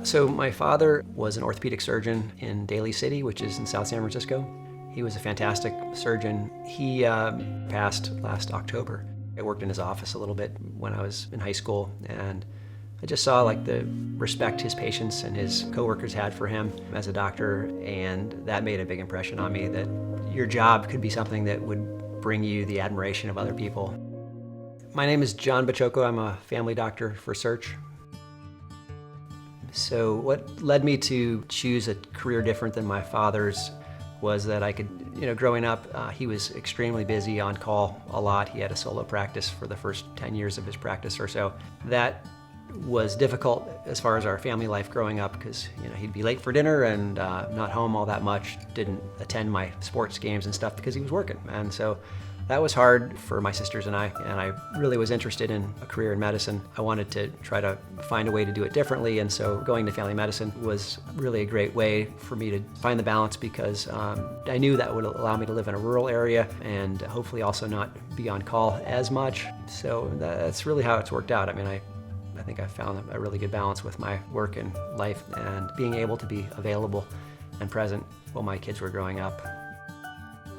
So my father was an orthopedic surgeon in Daly City, which is in South San Francisco. He was a fantastic surgeon. He passed last October. I worked in his office a little bit when I was in high school, and I just saw like the respect his patients and his coworkers had for him as a doctor, and that made a big impression on me, that your job could be something that would bring you the admiration of other people. My name is John Baciocco. I'm a family doctor for SEARHC. So what led me to choose a career different than my father's was that I could, growing up, he was extremely busy, on call a lot. He had a solo practice for the first 10 years of his practice or so. That was difficult as far as our family life growing up, because he'd be late for dinner and not home all that much, didn't attend my sports games and stuff because he was working. And so that was hard for my sisters and I really was interested in a career in medicine. I wanted to try to find a way to do it differently, and so going to family medicine was really a great way for me to find the balance, because I knew that would allow me to live in a rural area and hopefully also not be on call as much. So that's really how it's worked out. I mean, I think I found a really good balance with my work and life, and being able to be available and present while my kids were growing up.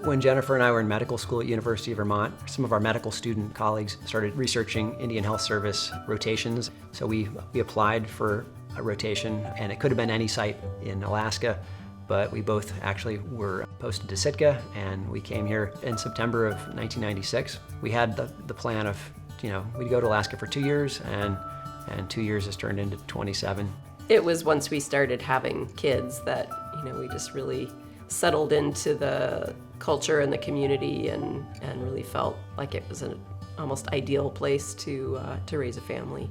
When Jennifer and I were in medical school at University of Vermont, some of our medical student colleagues started researching Indian Health Service rotations. So we applied for a rotation, and it could have been any site in Alaska, but we both actually were posted to Sitka, and we came here in September of 1996. We had the plan of, we'd go to Alaska for 2 years, and 2 years has turned into 27. It was once we started having kids that, we just really settled into the culture and the community, and really felt like it was an almost ideal place to raise a family.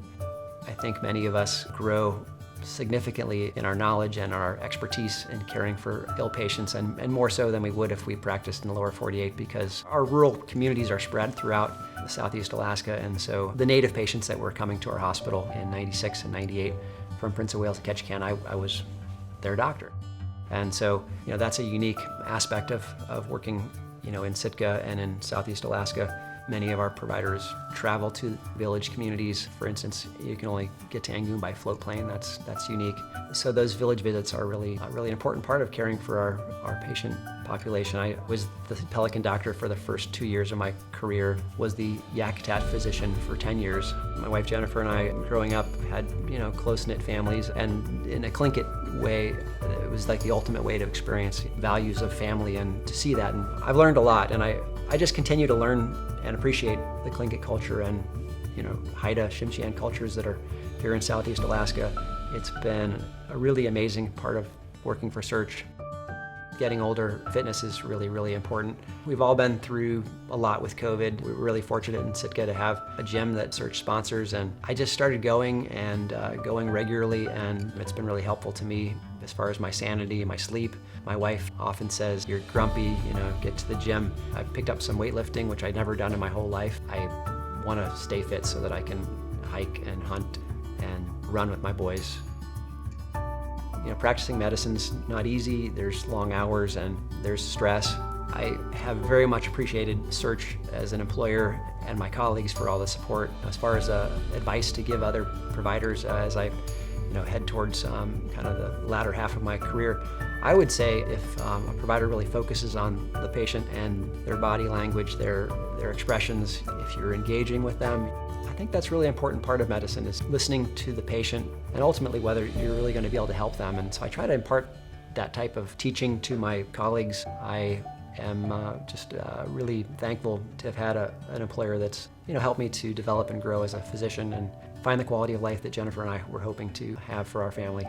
I think many of us grow significantly in our knowledge and our expertise in caring for ill patients, and more so than we would if we practiced in the lower 48, because our rural communities are spread throughout Southeast Alaska, and so the native patients that were coming to our hospital in 96 and 98 from Prince of Wales and Ketchikan, I was their doctor. And so, that's a unique aspect of working, in Sitka and in Southeast Alaska. Many of our providers travel to village communities. For instance, you can only get to Edgecumbe by float plane. That's unique. So those village visits are really a really important part of caring for our patient population. I was the Pelican doctor for the first 2 years of my career, was the Yakutat physician for 10 years. My wife Jennifer and I, growing up, had close-knit families, and in a Tlingit way, it was like the ultimate way to experience values of family and to see that. And I've learned a lot, and I just continue to learn and appreciate the Tlingit culture and, Haida, Tsimshian cultures that are here in Southeast Alaska. It's been a really amazing part of working for SEARHC. Getting older, fitness is really, really important. We've all been through a lot with COVID. We're really fortunate in Sitka to have a gym that SEARHC sponsors, and I just started going going regularly, and it's been really helpful to me as far as my sanity, my sleep. My wife often says, "You're grumpy, get to the gym." I picked up some weightlifting, which I'd never done in my whole life. I want to stay fit so that I can hike and hunt and run with my boys. Practicing medicine's not easy. There's long hours and there's stress. I have very much appreciated SEARHC as an employer and my colleagues for all the support. As far as advice to give other providers as I head towards kind of the latter half of my career, I would say if a provider really focuses on the patient and their body language, their expressions, if you're engaging with them, I think that's really important part of medicine, is listening to the patient and ultimately whether you're really going to be able to help them. And so I try to impart that type of teaching to my colleagues. I am just really thankful to have had an employer that's helped me to develop and grow as a physician and find the quality of life that Jennifer and I were hoping to have for our family.